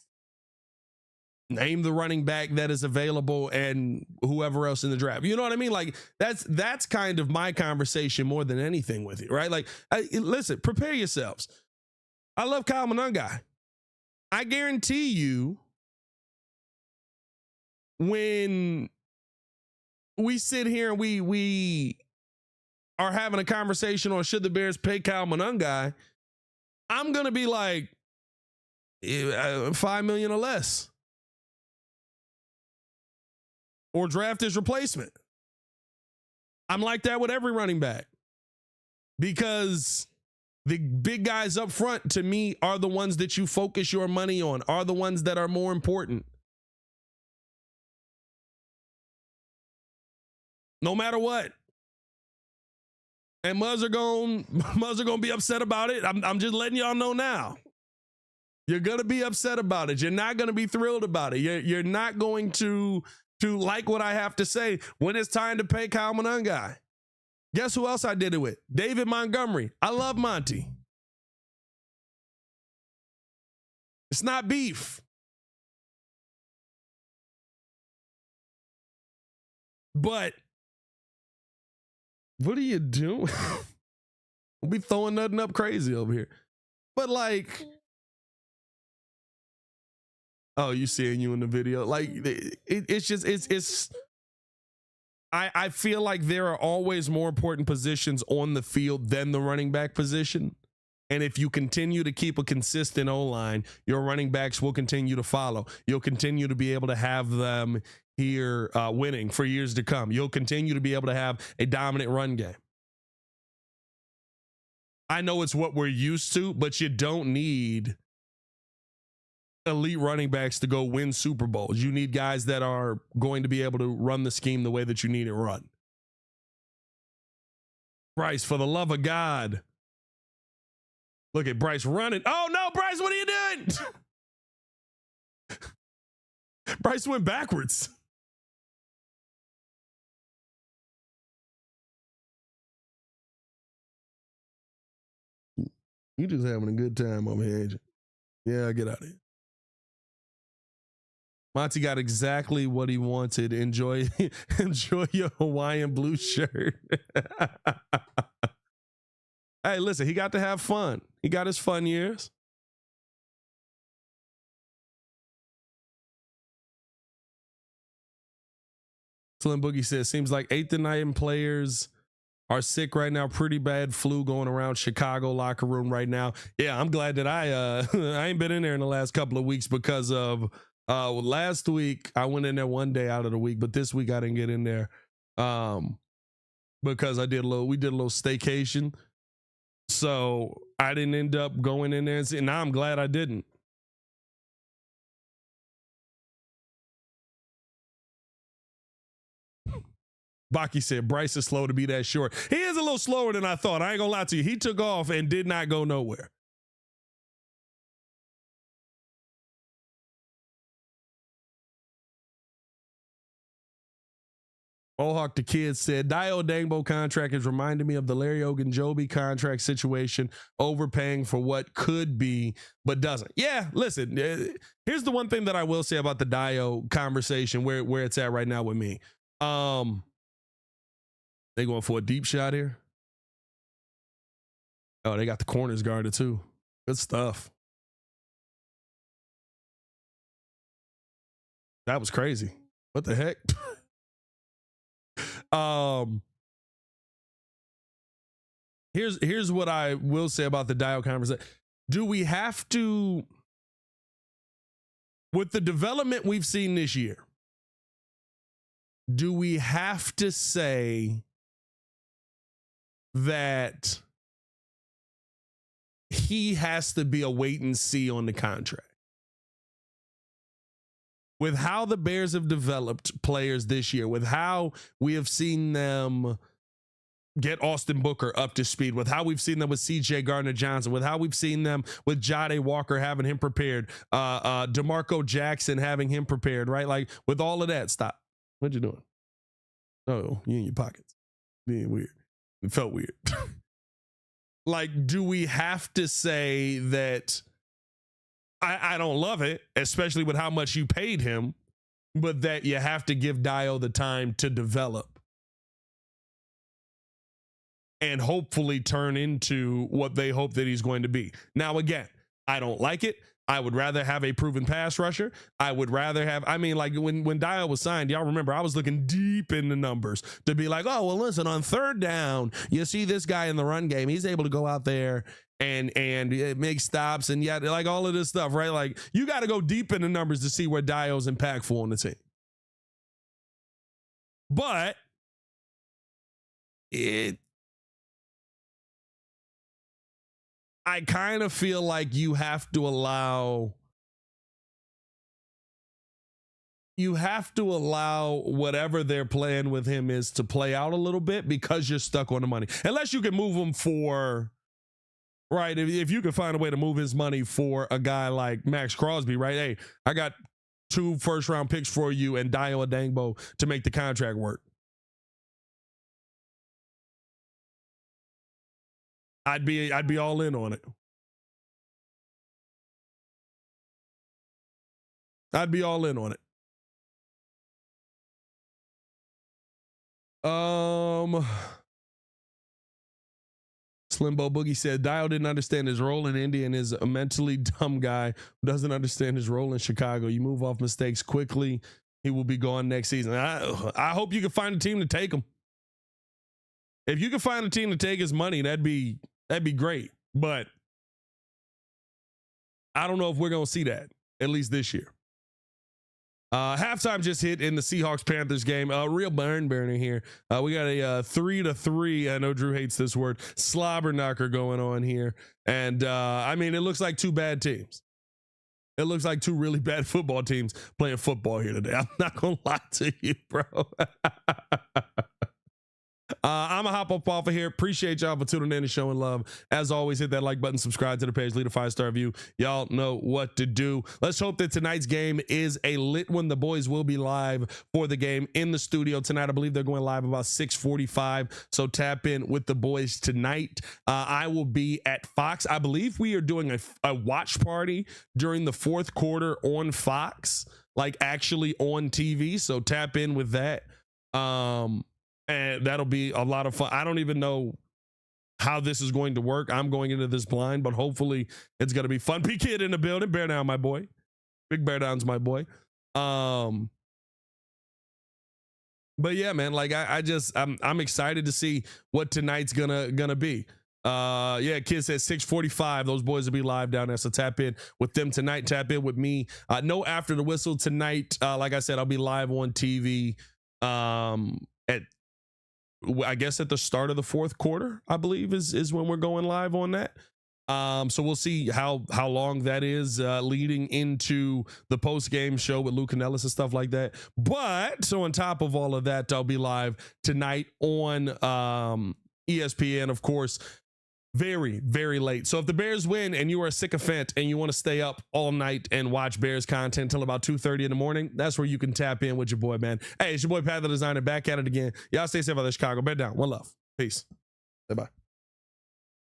name the running back that is available and whoever else in the draft. You know what I mean? Like that's kind of my conversation more than anything with you, right? Like, listen, prepare yourselves. I love Kyle Monangai. I guarantee you, when we sit here and we are having a conversation on should the Bears pay Kyle Monangai, I'm gonna be like, $5 million or less, or draft his replacement. I'm like that with every running back, because the big guys up front, to me, are the ones that you focus your money on, are the ones that are more important. No matter what. And Muzz are gonna be upset about it. I'm just letting y'all know now. You're gonna be upset about it. You're not gonna be thrilled about it. You're not going to like what I have to say when it's time to pay Kyle Monangai. Guess who else I did it with? David Montgomery. I love Monty. It's not beef. But what are you doing? We'll be throwing nothing up crazy over here. But like, oh, you seeing you in the video? Like, it's just I feel like there are always more important positions on the field than the running back position. And if you continue to keep a consistent O-line, your running backs will continue to follow. You'll continue to be able to have them here winning for years to come. You'll continue to be able to have a dominant run game. I know it's what we're used to, but you don't need elite running backs to go win Super Bowls. You need guys that are going to be able to run the scheme the way that you need it run. Bryce, for the love of God. Look at Bryce running. Oh no, Bryce, what are you doing? Bryce went backwards. You just having a good time over here, ain't you? Yeah, get out of here. Monty got exactly what he wanted. Enjoy your Hawaiian blue shirt. Hey, listen, he got to have fun. He got his fun years. Slim Boogie says, seems like 8th and 9 players are sick right now. Pretty bad flu going around Chicago locker room right now. Yeah, I'm glad that I ain't been in there in the last couple of weeks because of last week I went in there one day out of the week, but this week I didn't get in there because we did a little staycation. So I didn't end up going in there and see. Now I'm glad I didn't. Baki said, Bryce is slow to be that short. He is a little slower than I thought. I ain't gonna lie to you. He took off and did not go nowhere. Ohawk the Kid said, Dayo Odeyingbo contract is reminding me of the Larry Ogunjobi contract situation, overpaying for what could be, but doesn't. Yeah, listen, here's the one thing that I will say about the Dayo conversation, where it's at right now with me. They going for a deep shot here. Oh, they got the corners guarded too. Good stuff. That was crazy. What the heck? Here's what I will say about the Dayo conversation. Do we have to, with the development we've seen this year, do we have to say that he has to be a wait and see on the contract? With how the Bears have developed players this year, with how we have seen them get Austin Booker up to speed, with how we've seen them with CJ Gardner-Johnson, with how we've seen them with Jade Walker having him prepared, DeMarco Jackson having him prepared, right? Like with all of that, stop. What you doing? Oh, you in your pockets. Being weird. It felt weird. Like, do we have to say that I don't love it, especially with how much you paid him, but that you have to give Dayo the time to develop and hopefully turn into what they hope that he's going to be. Now, again, I don't like it. I would rather have a proven pass rusher. I would rather have, I mean, like when Dayo was signed, y'all remember, I was looking deep in the numbers to be like, oh, well, listen, on third down, you see this guy in the run game, he's able to go out there and make stops and yet like all of this stuff, right? Like you got to go deep in the numbers to see where Dayo's impactful on the team. But I kind of feel like you have to allow whatever their plan with him is to play out a little bit, because you're stuck on the money. Unless you can move him for, right, if you can find a way to move his money for a guy like Max Crosby, right? Hey, I got 2 first-round picks for you and Dayo Odeyingbo to make the contract work. I'd be all in on it. I'd be all in on it. Slimbo Boogie said Dayo didn't understand his role in Indy and is a mentally dumb guy who doesn't understand his role in Chicago. You move off mistakes quickly, he will be gone next season. I hope you can find a team to take him. If you can find a team to take his money, that'd be great. But I don't know if we're going to see that, at least this year. Halftime just hit in the Seahawks-Panthers game. Real barn burner here. We got a 3-3. I know Drew hates this word. Slobber knocker going on here. And I mean, it looks like 2 bad teams. It looks like 2 really bad football teams playing football here today. I'm not going to lie to you, bro. I'm gonna hop up off of here. Appreciate y'all for tuning in and showing love. As always, hit that like button, subscribe to the page, leave a 5-star review. Y'all know what to do. Let's hope that tonight's game is a lit one. The boys will be live for the game in the studio tonight. I believe they're going live about 6:45. So tap in with the boys tonight. I will be at Fox. I believe we are doing a watch party during the 4th quarter on Fox, like actually on TV. So tap in with that. And that'll be a lot of fun. I don't even know how this is going to work. I'm going into this blind, but hopefully it's going to be fun. P-Kid in the building. Bear down, my boy. Big Bear Down's my boy. But yeah, man, like I'm excited to see what tonight's gonna be. Yeah, Kid says 6:45. Those boys will be live down there. So tap in with them tonight. Tap in with me. No after the whistle tonight. Like I said, I'll be live on TV. I guess at the start of the 4th quarter, I believe is when we're going live on that. So we'll see how long that is leading into the post game show with Luke Canellis and stuff like that. But so on top of all of that, I'll be live tonight on ESPN, of course, very, very late. So if the Bears win and you are a sycophant and you want to stay up all night and watch Bears content till about 2:30 in the morning, that's where you can tap in with your boy, man. Hey, it's your boy Pat the Designer, back at it again. Y'all stay safe out there, Chicago. Bear down. One love. Peace. Bye-bye.